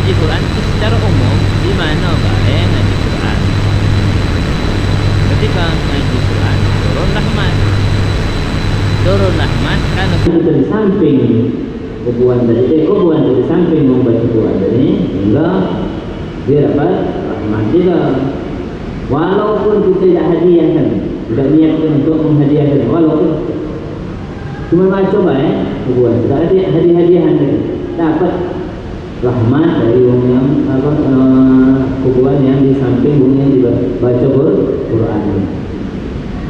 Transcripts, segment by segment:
ngaji Quran itu secara umum di mana bae ngaji Quran. Ketika ngaji Quran turun rahmat. Turun rahmat karena Itu dari samping hubungan dari samping membaca Quran tadi, hingga dia dapat rahmat juga. Walaupun kita tidak hadiahkan, tidak niatkan untuk menghadiahkan, walaupun cuma baca baik hubungan, tidak ada hadiah-hadiahan tadi, dapat rahmat dari orang yang hubungan yang di samping orang yang dibaca Quran.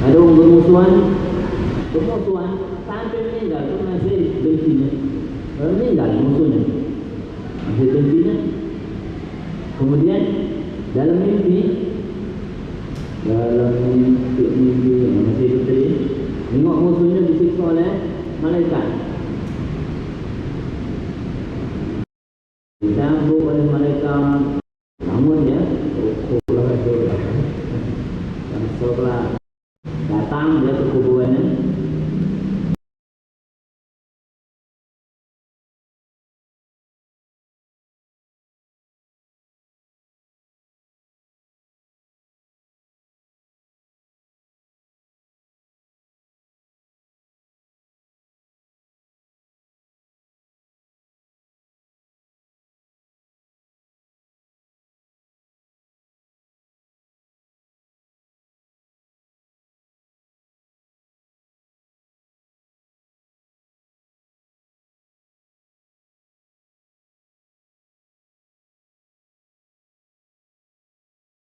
Ada orang bermusuhan sampai meninggal itu masih bencinya, meninggal musuhnya masih bencinya. Kemudian dalam mimpi yang masih putri tengok musuhnya disiksa oleh malaikat, disambut oleh malaikat. Namun ya yang setelah datang dia ke kuburannya,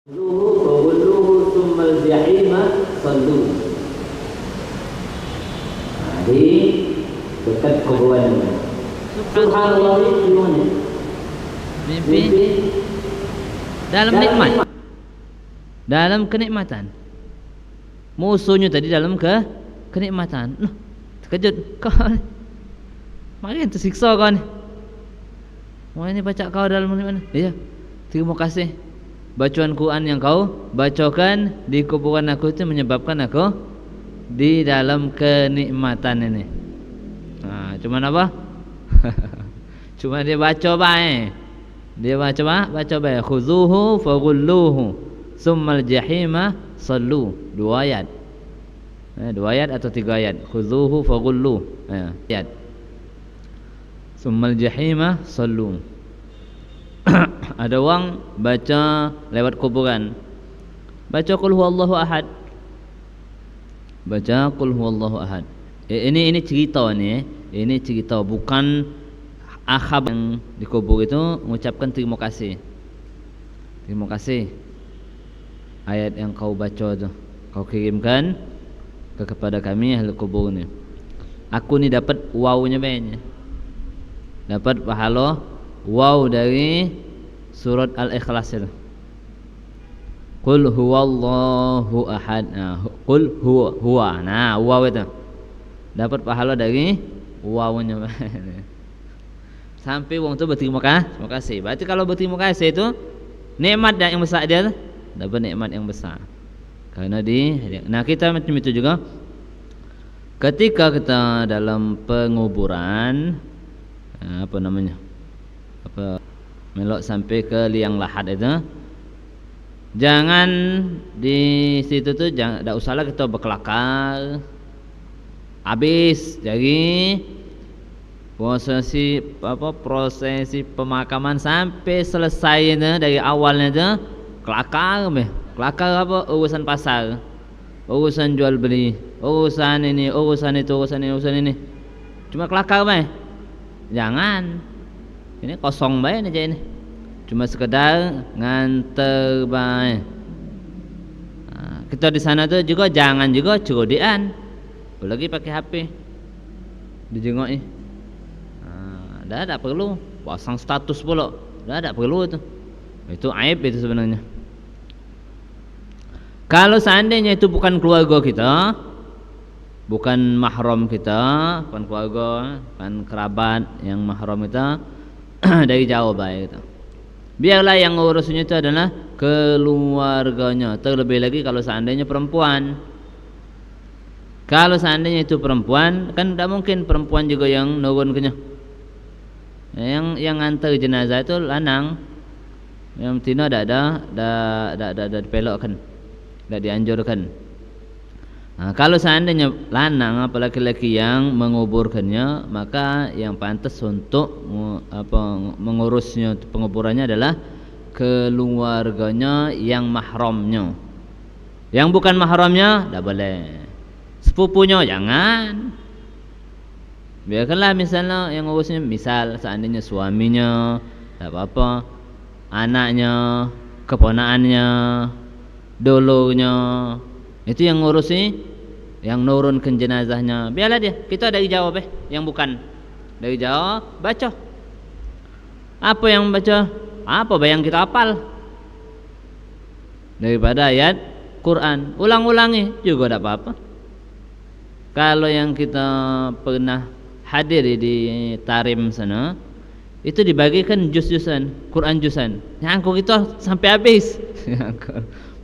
Luhu summal jahima sallu. Di dekat kuburan. Subhanallah, gimana? mimpi dalam nikmat, dalam kenikmatan. Musuhnya tadi dalam kenikmatan. Loh, terkejut kau. Makin tersiksa kau ni. Mau ini baca kau dalam mana? Ya. Terima kasih. Bacaan Quran yang kau bacakan di kuburan aku itu menyebabkan aku di dalam kenikmatan ini. Cuman apa? Cuma dia baca baik. Dia baca baik. Khuzuhu faghulluhu summal jahima sallu. 2 ayat. 2 ayat atau 3 ayat. Khuzuhu faghulluhu. Ayat. Summal jahima sallu. Ada orang baca lewat kuburan, baca qul huwallahu ahad, baca qul huwallahu ahad. Ini cerita ni, ini cerita, bukan akhab yang dikubur itu mengucapkan terima kasih. Terima kasih ayat yang kau baca tu, kau kirimkan kepada kami ahli kubur ni. Aku ni dapat wawnya banyak, dapat pahala wow dari surat Al-Ikhlas itu. Qul huwallahu ahad. Qul huwa. Nah, wow itu. Dapat pahala dari wawnya. Sampai wong tu berterima kasih. Berarti kalau berterima kasih itu nikmat yang besar dia, dapat nikmat yang besar. Karena nah kita macam itu juga ketika kita dalam penguburan, melok sampai ke liang lahat itu, jangan di situ tu jangan, tak usahlah kita berkelakar habis dari prosesi pemakaman sampai selesai dari awalnya tu kelakar apa, urusan pasar, urusan jual beli, urusan ini, urusan itu, urusan ini, cuma kelakar jangan. Ini kosong baik aja ini. Cuma sekedar nganter baik. Kita di sana tuh juga jangan juga cerodean. Apalagi pakai HP. Dijengok ni. Dah tak perlu pasang status pula. Dah tak perlu tu. Itu aib itu sebenarnya. Kalau seandainya itu bukan keluarga kita, bukan mahram kita, bukan keluarga, bukan kerabat yang mahram kita, dari jauh baik itu. Biarlah yang urusnya itu adalah keluarganya. Terlebih lagi kalau seandainya perempuan. Kalau seandainya itu perempuan, kan tidak mungkin perempuan juga yang nurun kenya. Yang antar jenazah itu lanang, yang betina dah dipelokkan, dah dianjurkan. Kalau seandainya lanang apa laki-laki yang menguburkannya, maka yang pantas untuk mengurusnya penguburannya adalah keluarganya yang mahramnya. Yang bukan mahramnya tak boleh. Sepupunya jangan. Biarkanlah misalnya yang ngurusnya, misal seandainya suaminya tak apa-apa, anaknya, keponakannya, dulunya, itu yang ngurusi, yang nurunkan jenazahnya. Biarlah dia. Kita dari jauh yang bukan dari jauh baca. Apa yang baca? Apa yang kita hafal daripada ayat Quran, ulang-ulangi juga tidak apa-apa. Kalau yang kita pernah hadir di Tarim sana, itu dibagikan juz-juzan, Quran juzan. Nyangkuk itu sampai habis.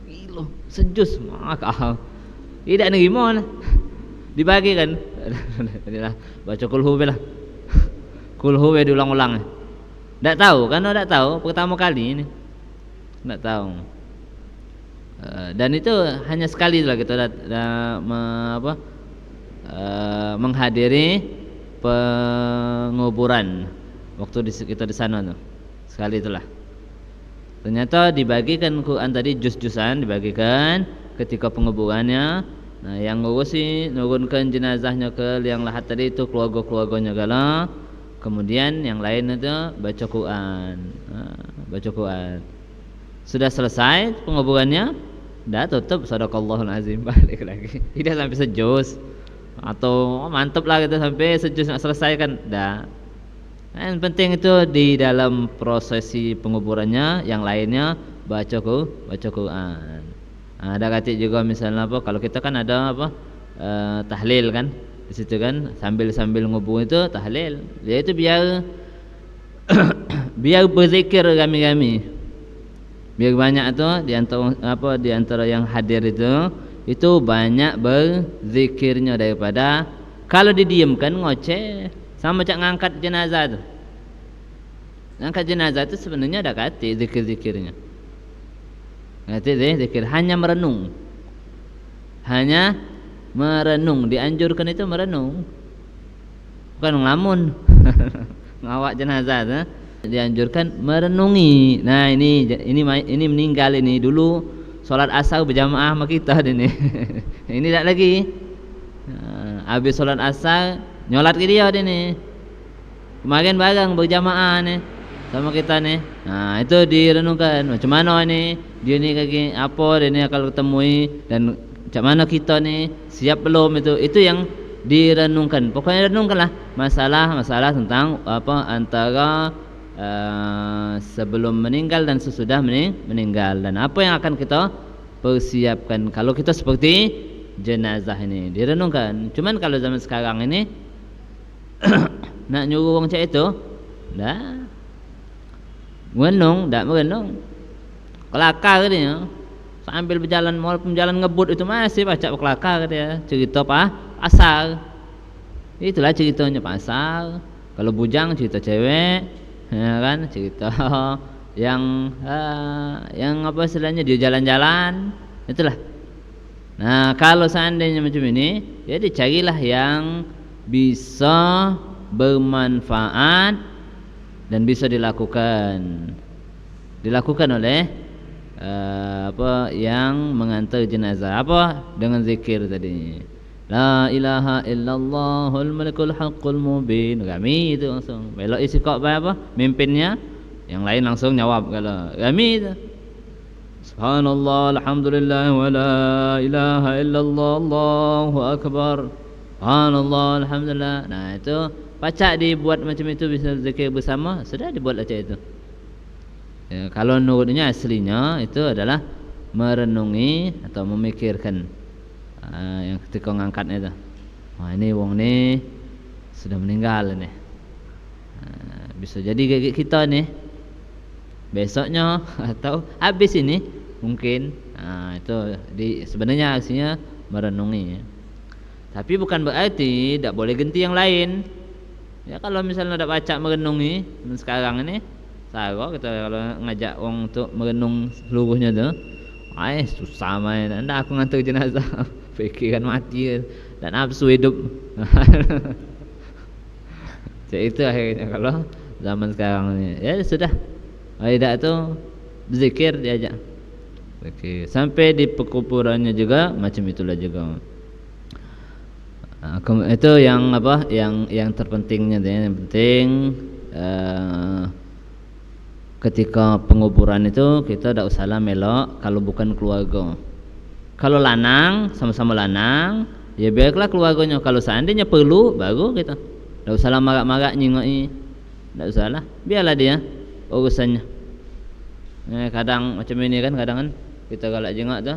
Ilo sejus maka tidak nerima lah. Dibagikan. Baca kulhu lah. Kulhu diulang-ulang. Tak tahu, karena tak tahu pertama kali ini. Tak tahu. Dan itu hanya sekali lah kita menghadiri penguburan waktu kita di sana tuh. Sekali itulah. Ternyata dibagikan Quran tadi juz-juzan dibagikan ketika penguburannya. Nah, yang ngurusi nurunkan jenazahnya ke liang lahat tadi itu keluarga-keluarganya galah. Kemudian yang lain itu baca Quran. Baca Quran. Sudah selesai penguburannya, dah tutup, sadaqallahul azim, balik lagi. Tidak sampai sejus atau mantap lah gitu sampai sejus nak selesai kan, dah. Yang penting itu di dalam prosesi penguburannya, yang lainnya baca Quran. Ada kata juga misalnya apa, kalau kita kan ada apa tahlil kan di situ kan, sambil ngubur itu tahlil. Dia itu biar biar berzikir kami. Biar banyak itu di antara yang hadir itu banyak berzikirnya daripada kalau didiamkan ngoceh. Sama macam ngangkat jenazah tu. Ngangkat jenazah tu sebenarnya ada kata zikir-zikirnya. Kata zikir hanya merenung. Hanya merenung, dianjurkan itu merenung. Bukan ngelamun. Ngawak jenazah tu. Dianjurkan merenungi. Nah, ini meninggal ini dulu solat asar berjamaah sama kita ini. Ini tak lagi. Habis solat asar nyolat ke dia ni. Kemarin barang berjamaah ni sama kita ni. Nah, itu direnungkan. Macam mana ni? Dia ni kaki apa dia ni akan ketemui dan macam mana kita ni siap belum itu? Itu yang direnungkan. Pokoknya renungkanlah masalah tentang apa antara sebelum meninggal dan sesudah meninggal, dan apa yang akan kita persiapkan kalau kita seperti jenazah ini direnungkan. Cuman kalau zaman sekarang ini nak nyuruh orang cak itu dah merenung, tak merenung kelakar dia sambil berjalan, walaupun jalan ngebut itu masih baca kelakar dia, cerita apa asal. Itulah ceritanya pasal. Kalau bujang cerita cewek, ya kan, cerita yang apa istilahnya dia jalan-jalan, itulah. Nah, kalau seandainya macam ini, ya dicarilah yang bisa bermanfaat dan bisa dilakukan oleh apa yang mengantar jenazah, apa dengan zikir tadi. La ilaha illallahul malikul haqqul mubin. Kami itu langsung belok isi kok apa mimpinnya, yang lain langsung jawab kalau kami itu. Subhanallah, alhamdulillah, wa la ilaha illallah, Allahu akbar. Subhanallah, alhamdulillah. Nah, itu pacak dibuat macam itu, bisa zikir bersama, sudah dibuat macam itu. Ya, kalau nurutnya aslinya itu adalah merenungi atau memikirkan yang ketika ngangkatnya itu. Wah, ini wong ni sudah meninggal ni. Bisa jadi kayak kita ni besoknya atau habis ini mungkin. Itu sebenarnya aksinya merenungi. Tapi bukan berarti tidak boleh ganti yang lain. Ya kalau misalnya ada baca merenung ni sekarang ini, saya kita kalau ngajak orang untuk merenung seluruhnya tu, susah main. Anda aku ngantar jenazah, fikirkan mati dan nafsu hidup. Jadi itu akhirnya kalau zaman sekarang ni, ya sudah. Tidak tu zikir diajak. Zikir. Sampai di pekuburannya juga macam itulah juga. Itu yang apa? Yang terpentingnya, yang penting ketika penguburan itu kita tidak usahlah melok kalau bukan keluarga. Kalau lanang sama-sama lanang, ya biarlah keluarganya. Kalau seandainya perlu, baru kita. Tidak usahlah marak-marak nyingoi. Tidak usahlah, biarlah dia urusannya. Kadang macam ini kan, kadang kan kita galak jengak tu.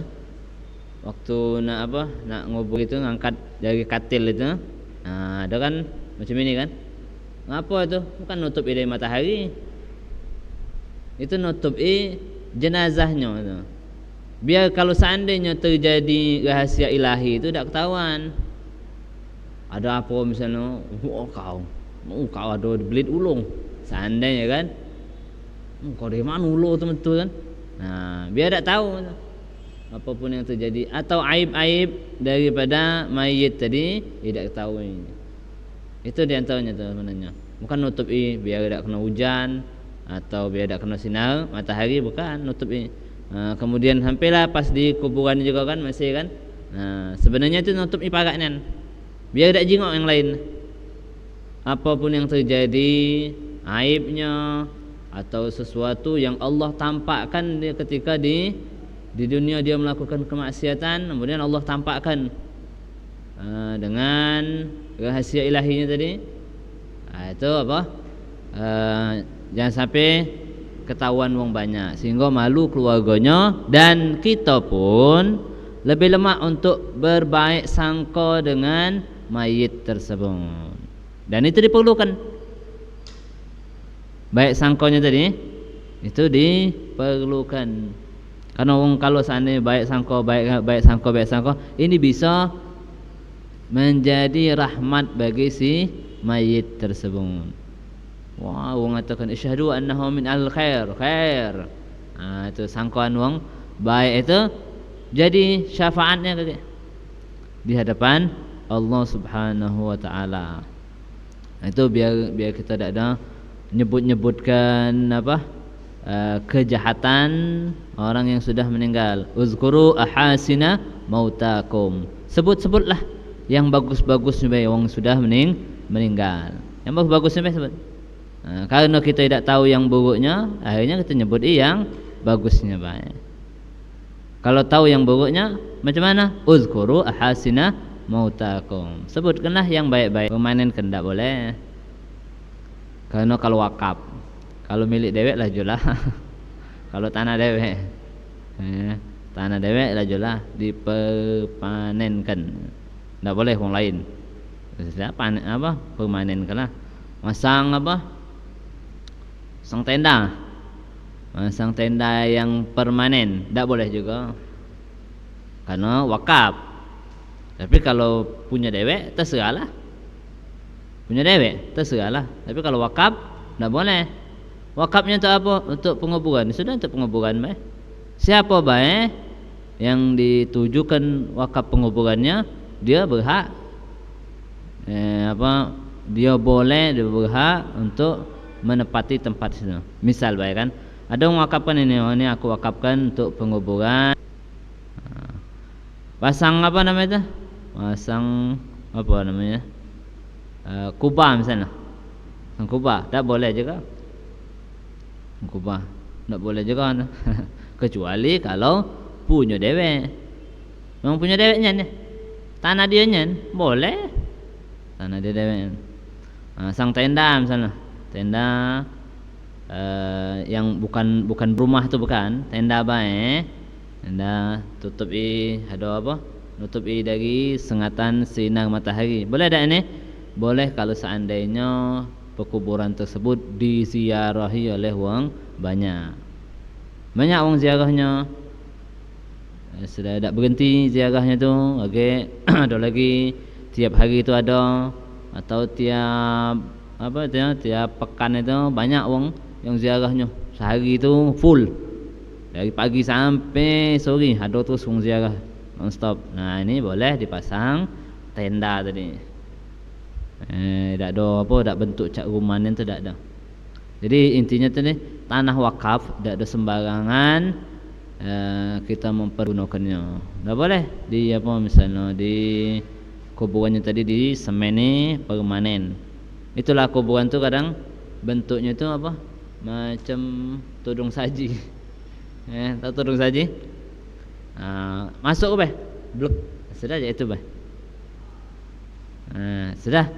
Waktu nak ngubur itu ngangkat dari katil itu, ada kan macam ini kan. Ngapa tu? Bukan nutup dari matahari. Itu nutup jenazahnya tu. Biar kalau seandainya terjadi rahasia ilahi itu tak ketahuan. Ada apa misalnya, kau ada belit ulung. Seandainya kan, kau dari mana ulung tu betul kan? Biar tak tahu apapun yang terjadi, atau aib-aib daripada mayit tadi tidak ketahui. Itu diantaranya tu sebenarnya. Bukan nutup biar tidak kena hujan atau biar tidak kena sinar matahari, bukan nutup kemudian sampailah pas di kuburan juga kan masih kan. Sebenarnya itu nutup paraknya biar tidak jengok yang lain. Apapun yang terjadi, aibnya atau sesuatu yang Allah tampakkan dia ketika di dunia dia melakukan kemaksiatan, kemudian Allah tampakkan dengan rahasia ilahinya tadi. Itu apa? Jangan sampai ketahuan wong banyak sehingga malu keluarganya, dan kita pun lebih lemah untuk berbaik sangka dengan mayit tersebut. Dan itu diperlukan. Baik sangkanya tadi itu diperlukan. Karena orang kalau seandainya baik sangka, ini bisa menjadi rahmat bagi si mayit tersebut. Wah, orang katakan isyhadu annahu min al-khair. Itu sangkaan orang baik itu jadi syafaatnya di hadapan Allah Subhanahu wa taala. Itu biar kita tidak ada nyebut-nyebutkan kejahatan orang yang sudah meninggal. Uzkuru ahasina mautakum. Sebut-sebutlah yang bagus-bagusnya baik orang sudah meninggal. Yang bagus-bagusnya baik sebut. Karena kita tidak tahu yang buruknya, akhirnya kita nyebut yang bagusnya baik. Kalau tahu yang buruknya, macam mana? Uzkuru ahasina mautakum. Sebutkanlah yang baik-baik. Permanenkan tidak boleh. Karena kalau wakaf, kalau milik dewek lah julah. Kalau tanah dewek, tanah dewek lah julah, dipermanenkan. Tidak boleh orang lain. Permanenkan lah. Masang Masang tenda. Masang tenda yang permanen tidak boleh juga. Karena wakaf. Tapi kalau punya dewek terserahlah. Punya dewek terserahlah. Tapi kalau wakaf tidak boleh. Wakafnya untuk apa? Untuk penguburan. Sudah untuk penguburan baik. Siapa baik yang ditujukan wakaf penguburannya, dia berhak dia berhak untuk menepati tempat situ. Misal baik kan, ada yang wakafkan ini aku wakafkan untuk penguburan. Pasang kubah misalnya. Kubah tak boleh juga. Kubah tak boleh juga. Kecuali kalau punya dewek. Memang punya deweknya ni. Tanah dia nya boleh. Tanah dia dewek. Sang tenda misalnya. Tenda yang bukan rumah tu bukan. Tenda baik. Tenda tutupi nutupi dari sengatan sinar matahari. Boleh tak ini? Boleh kalau seandainya pekuburan tersebut diziarahi oleh orang banyak. Banyak orang ziarahnya. Sudah tak berhenti ziarahnya tu. Okey, ada lagi tiap hari tu ada, atau tiap apa tiap pekan itu banyak wong yang ziarahnya. Sehari itu full. Dari pagi sampai sore ada terus wong ziarah non stop. Nah, ini boleh dipasang tenda tadi. Tak ada apa, tak bentuk cak rumah ni tu tak ada. Jadi intinya tu ni tanah wakaf tak ada sembarangan kita mempergunakannya. Tak boleh di apa misalnya di kuburannya tadi di semeni permanen. Itulah kuburan tu kadang bentuknya tu apa? Macam tudung saji. Tahu tudung saji? Masuk ke bah? Blok. Sudah je itu bah. Sudah.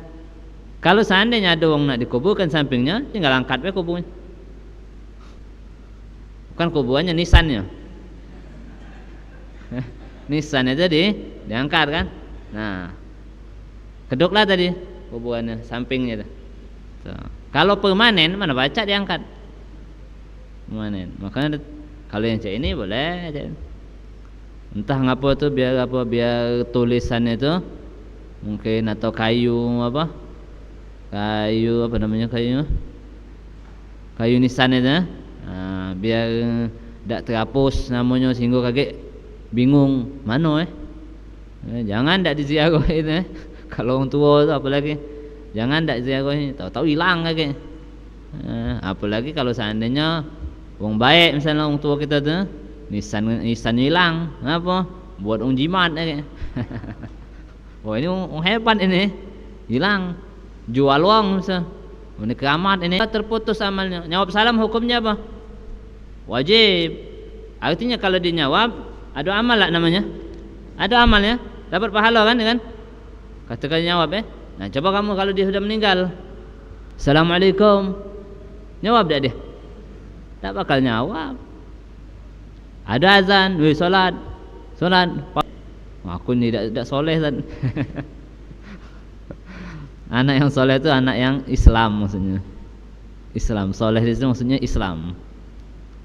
Kalau seandainya ada orang nak dikuburkan sampingnya, tinggal angkat bah kuburnya. Bukan kuburannya, nisannya. Nisannya tadi diangkat kan? Nah, keduklah tadi kuburannya, sampingnya tu. Kalau permanen mana baca diangkat. Permanen. Makanya kalau yang cak ini boleh aja. Entah ngapa tu biar tulisannya tu mungkin atau kayu apa namanya kayu nisan itu biar tak terhapus namanya sehingga kaget bingung mana jangan tak diziarah itu kalau orang tua tu apalagi jangan tak ziarah tahu-tahu hilang kaget apalagi kalau seandainya orang baik misalnya orang tua kita tu nisan hilang apa buat orang jimat kaget. Wah ini orang hebat ini hilang jual uang misalnya ini keramat ini terputus amalnya. Jawab salam hukumnya apa? Wajib. Artinya kalau dijawab ada amal lah namanya, ada amalnya dapat pahala kan dengan katakan jawab Nah coba kamu kalau dia sudah meninggal Assalamualaikum jawab tak dia? Tak bakal jawab. Ada azan, weh solat aku ni tak soleh kan. Anak yang soleh itu anak yang Islam maksudnya. Islam soleh itu maksudnya Islam.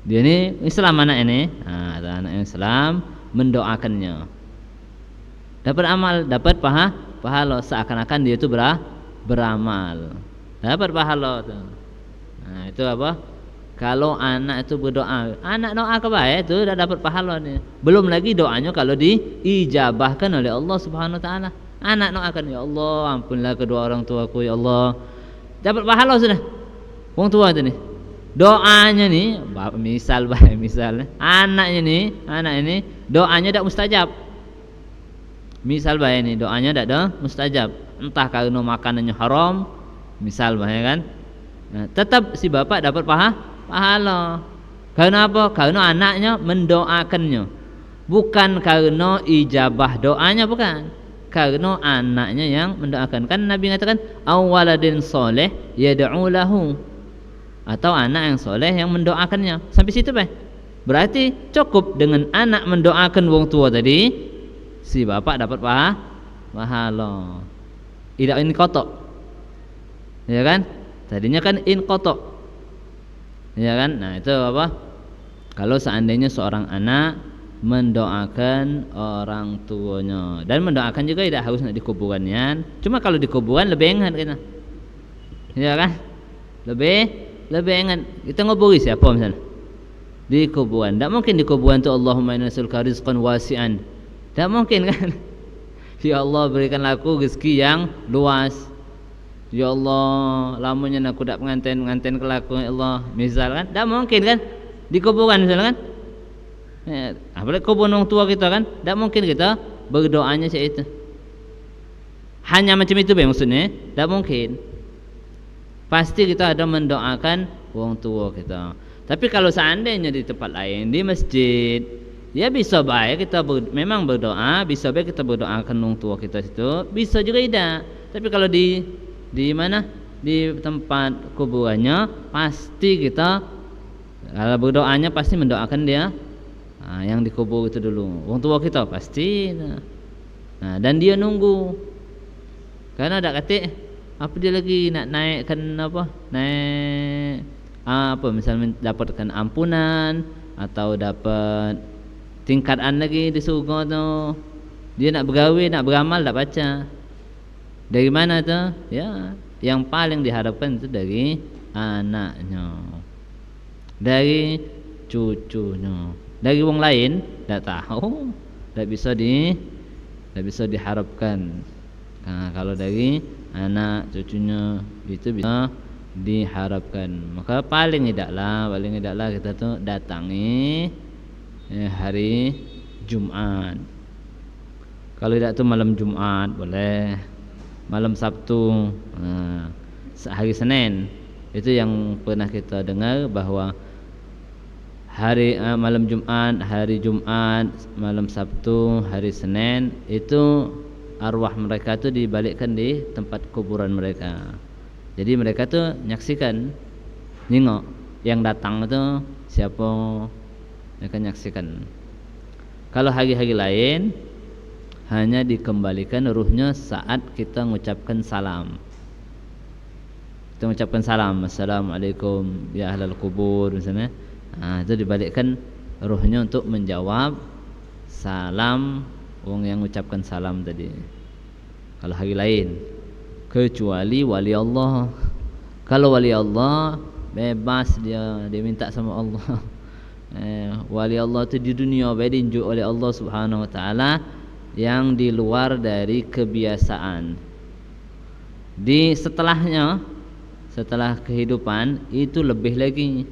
Dia ni Islam anak ini. Anak yang Islam mendoakannya. Dapat amal, dapat pahala seakan-akan dia itu beramal. Dapat pahala tu. Nah, itu apa? Kalau anak itu berdoa, anak doa kebaik itu dah dapat pahala ni. Belum lagi doanya kalau diijabahkan oleh Allah Subhanahu Wa Taala. Anak doakan ya Allah, ampunlah kedua orang tuaku ya Allah. Dapat pahala sudah. Orang tua itu ni. Doanya ni, misal anaknya ni doanya tak mustajab. Misal baik ni doanya tak ada mustajab. Entah kerana makanannya haram, misal baik kan. Nah, tetap si bapak dapat pahala. Karena apa? Karena anaknya mendoakannya. Bukan karena ijabah doanya, bukan. Karena anaknya yang mendoakan. Kan Nabi mengatakan awaladin soleh yad'u lahu. Atau anak yang soleh yang mendoakannya. Sampai situ Pak. Berarti cukup dengan anak mendoakan wong tua tadi, si bapak dapat pahala. Tidak in kotok. Ya kan? Tadinya kan in kotok. Ya kan? Nah, itu apa? Kalau seandainya seorang anak mendoakan orang tuanya, dan mendoakan juga tidak harus nak di kuburannya. Cuma kalau di kuburan lebih ingat kita. Ya kan? Lebih ingat. Kita nguburi siapa misalnya? Di kuburan. Tak mungkin di kuburan tu Allahumma inna nas'aluka rizqan wasi'an. Tak mungkin kan? Ya Allah berikanlah aku rezeki yang luas. Ya Allah lamanya aku tak pengantin kelaku ya Allah. Misal kan? Tak mungkin kan? Di kuburan misalnya kan? Apalagi kubur orang tua kita kan, tak mungkin kita berdoanya macam itu. Hanya macam itu maksudnya, tak mungkin. Pasti kita ada mendoakan orang tua kita. Tapi kalau seandainya di tempat lain, di masjid, ya bisa baik kita memang berdoa, bisa baik kita berdoakan orang tua kita situ, bisa juga tidak. Tapi kalau di mana? Di tempat kuburannya, pasti kita kalau berdoanya pasti mendoakan dia. Yang dikubur itu dulu orang tua kita pasti. Dan dia nunggu karena ada kata apa dia lagi nak naikkan misalnya dapatkan ampunan atau dapat tingkatan lagi di surga tu, dia nak bergawe nak beramal tak baca dari mana tu ya yang paling diharapkan itu dari anaknya, dari cucunya. Dari wong lain tidak tahu, tidak bisa diharapkan. Nah, kalau dari anak cucunya itu bisa diharapkan. Maka paling tidaklah kita tuh datangi hari Jumat. Kalau tidak tuh malam Jumat boleh, malam Sabtu, hari Senin. Itu yang pernah kita dengar bahwa hari malam Jumat, hari Jumat, malam Sabtu, hari Senin itu arwah mereka tuh dibalikkan di tempat kuburan mereka. Jadi mereka tuh nyaksikan, nengok yang datang itu siapa, mereka nyaksikan. Kalau hari-hari lain hanya dikembalikan ruhnya saat kita mengucapkan salam. Kita mengucapkan salam, assalamualaikum ya ahlal kubur misalnya. Itu dibalikkan ruhnya untuk menjawab salam wong yang mengucapkan salam tadi. Kalau hari lain, kecuali wali Allah. Kalau wali Allah bebas dia minta sama Allah. Wali Allah itu di dunia ditunjuk oleh Allah Subhanahu wa taala yang di luar dari kebiasaan. Di setelahnya, setelah kehidupan itu lebih lagi.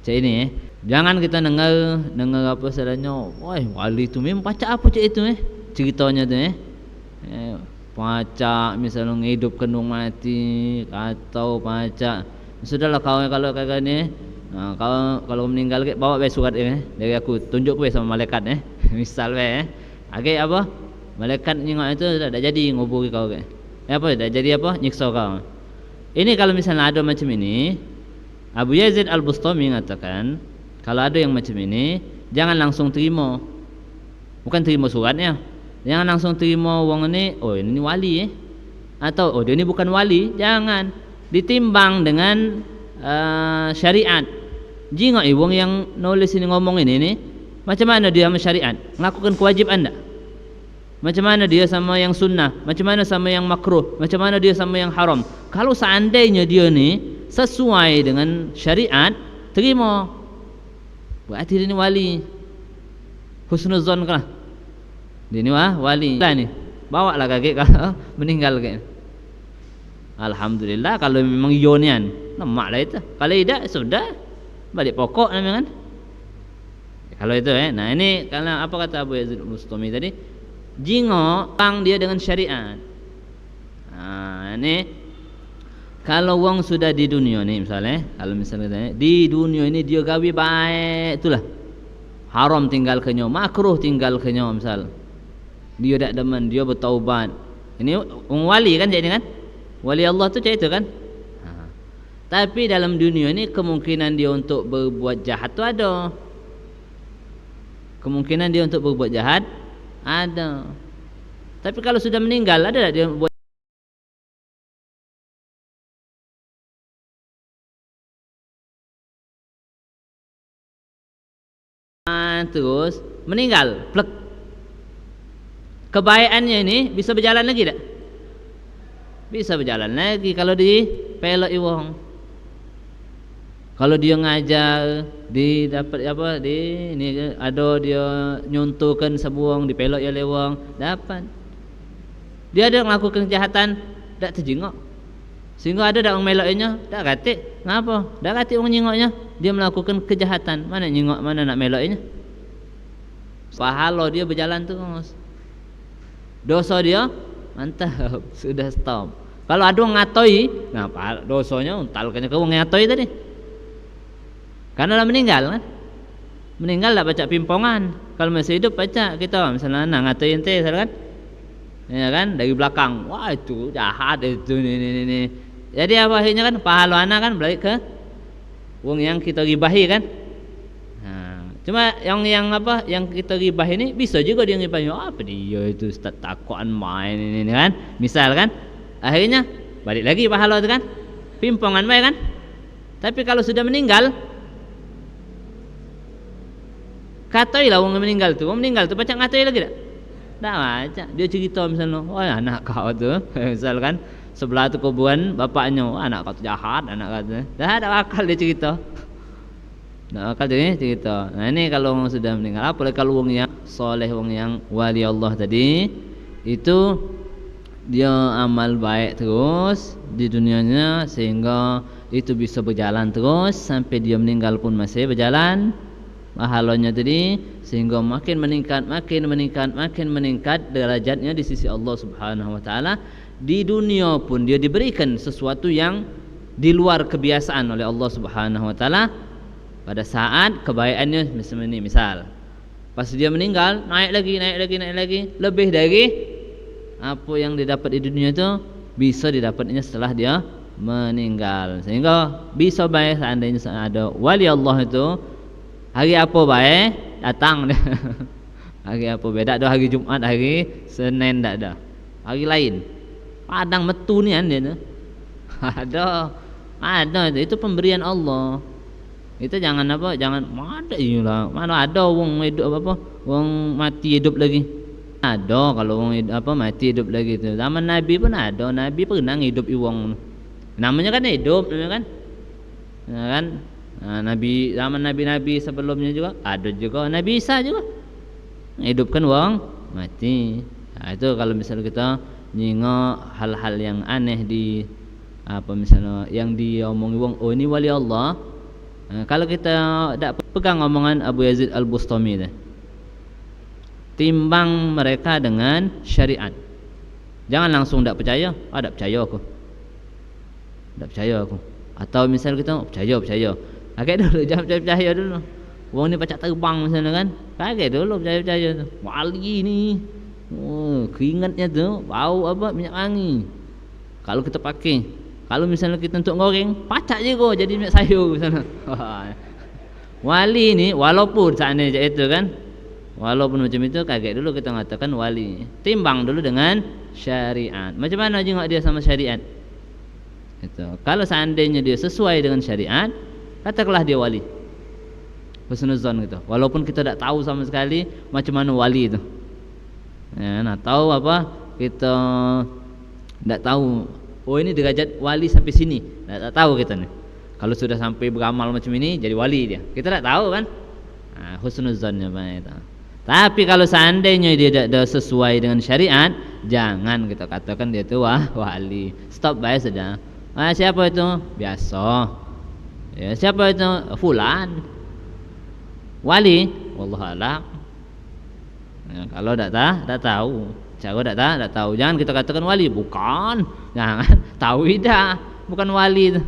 Cak ini jangan kita dengar apa salahnya. Wah, wali itu memang pacak apa cak itu ceritanya tu pacak misalnya menghidupkan orang mati atau pacak. Sudahlah kalau kayak ni, kalau meninggal ke bawa surat dari aku, tunjuk sama malaikat misal agak apa malaikat nyengok itu tak jadi nguburi kau apa tak jadi apa nyiksa kau. Ini kalau misalnya ada macam ini, Abu Yazid Al-Bustami mengatakan kalau ada yang macam ini jangan langsung terima, bukan terima suratnya, jangan langsung terima wong ini, oh ini wali atau oh dia ini bukan wali. Jangan ditimbang dengan syariat. Jika wong yang nulis ini ngomong ini macam mana dia sama syariat, melakukan kewajiban anda? Macam mana dia sama yang sunnah, macam mana sama yang makruh, macam mana dia sama yang haram. Kalau seandainya dia ni sesuai dengan syariat, terima, berarti dia ni wali. Husnuzon kah dia ni wali lah ni, bawa lah kakek kalau meninggal kakek. Alhamdulillah kalau memang ionian lemak lah itu. Kalau tidak sudah balik pokok namanya kan. Kalau itu nah ini kalau apa kata Abu Yazid Bustami tadi, jingo bang dia dengan syariat. Ini kalau wong sudah di dunia ni misalnya, kalau misalnya di dunia ini dia gawi baik itulah, haram tinggal kenyo, makruh tinggal kenyo misal, dia tak demen, dia bertaubat. Ini wali kan jadi kan, wali Allah tu macam itu kan. Tapi dalam dunia ini kemungkinan dia untuk berbuat jahat tu ada, kemungkinan dia untuk berbuat jahat ada. Tapi kalau sudah meninggal ada tak dia buat terus meninggal plek, kebaikannya ini bisa berjalan lagi tak? Bisa berjalan lagi kalau di pelok wong. Kalau dia ngajar, di dapat apa di ini ada dia nyuntuhkan sebuang di pelok ya lewang dapat. Dia ada melakukan kejahatan tak terjengok. Sehingga ada orang meloknya tak katik. Ngapa? Tak katik orang nyengoknya. Dia melakukan kejahatan. Mana nyengok, mana nak meloknya? Pahala dia berjalan terus. Dosa dia mantap, sudah stop. Kalau ada orang ngatoi, nah dosanya untalkannya ke orang ngatoi tadi. Karena dah meninggal kan. Meninggal tak baca pimpongan. Kalau masih hidup baca kita misalnya nak ngatain ente kan. Ya kan dari belakang. Wah itu jahat itu ni. Jadi apa akhirnya kan pahala anak kan balik ke wong yang kita gibahi kan. Cuma yang apa yang kita gibah ini bisa juga dia gibahi. Apa dia itu ustaz takuan main ini kan. Misal kan akhirnya balik lagi pahala itu kan. Pimpongan baik kan. Tapi kalau sudah meninggal, katoi lah orang meninggal tu. Orang meninggal tu baca ngatoi lagi tak? Tak baca. Dia cerita misalnya, oh anak kau tu, misalkan sebelah tu kuburan bapaknya, oh, anak kau tu jahat, anak kau tu. Dah ada akal dia cerita. Tak akal dia cerita. Nah ini kalau orang sudah meninggal, apalagi kalau orang yang soleh, orang yang wali Allah tadi, itu dia amal baik terus di dunianya sehingga itu bisa berjalan terus sampai dia meninggal pun masih berjalan pahalanya tadi, sehingga makin meningkat derajatnya di sisi Allah Subhanahu wa taala. Di dunia pun dia diberikan sesuatu yang di luar kebiasaan oleh Allah Subhanahu wa taala pada saat kebaikannya. Misal pas dia meninggal naik lagi lebih dari apa yang didapat di dunia itu bisa didapatnya setelah dia meninggal. Sehingga bisa baik seandainya ada wali Allah itu hari apa baik datang dia. Hari apa beda ada hari Jumat, hari Senin tak ada. Hari lain. Padang metu ni kan dia tu. Ada itu pemberian Allah. Itu jangan mana ada wong hidup wong mati hidup lagi. Ada kalau wong mati hidup lagi tu. Zaman Nabi pun ada, Nabi pernah hidup wong. Namanya kan hidup, namanya kan. Ya kan? Nah, zaman nabi sebelumnya juga ada juga Nabi Isa juga hidupkan wong mati. Nah, itu kalau misalnya kita nyingok hal-hal yang aneh di misalnya yang diomongi wong, oh ini wali Allah. Nah, kalau kita tak pegang omongan Abu Yazid Al-Bustami dah, timbang mereka dengan syariat. Jangan langsung tak percaya, tak percaya aku. Tak percaya aku. Atau misal kita percaya. Kaget dulu, jangan percaya dulu. Wong ni pacak terbang misalnya kan. Kaget dulu percaya tu. Wali ni. Oh, keringatnya tu bau minyak wangi. Kalau kita pakai, kalau misalnya kita untuk goreng, pacak je kau jadi minyak sayur misalnya. Wali ni walaupun seandainya itu kan, walaupun macam itu kaget dulu kita mengatakan wali. Timbang dulu dengan syariat. Macam mana jengok dia sama syariat? Itu. Kalau seandainya dia sesuai dengan syariat, katakanlah dia wali. Husnuzon gitu. Walaupun kita tak tahu sama sekali macam mana wali itu. Ya, nak tahu kita tak tahu. Oh ini derajat wali sampai sini. Tak tahu kita ni. Kalau sudah sampai beramal macam ini jadi wali dia. Kita tak tahu kan? Husnuzonnya itu. Tapi kalau seandainya dia tidak sesuai dengan syariat, jangan kita katakan dia itu wali. Stop baik saja. Siapa itu? Biasa. Ya, siapa itu? Fulan. Wali? Wallahualam. Ya, kalau tak tahu. Cara tak tahu. Jangan kita katakan wali. Bukan. Jangan. Tahu dah. Bukan wali itu.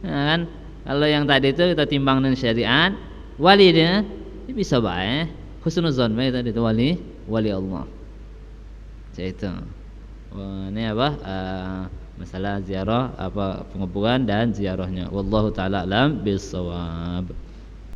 Ya, kan? Kalau yang tadi itu kita timbang dengan syariat, wali dia bisa baik. Husnuzon baik tadi itu wali Allah. Itu. Ini masalah ziarah penguburan dan ziarahnya. Wallahu taala alam bisawab.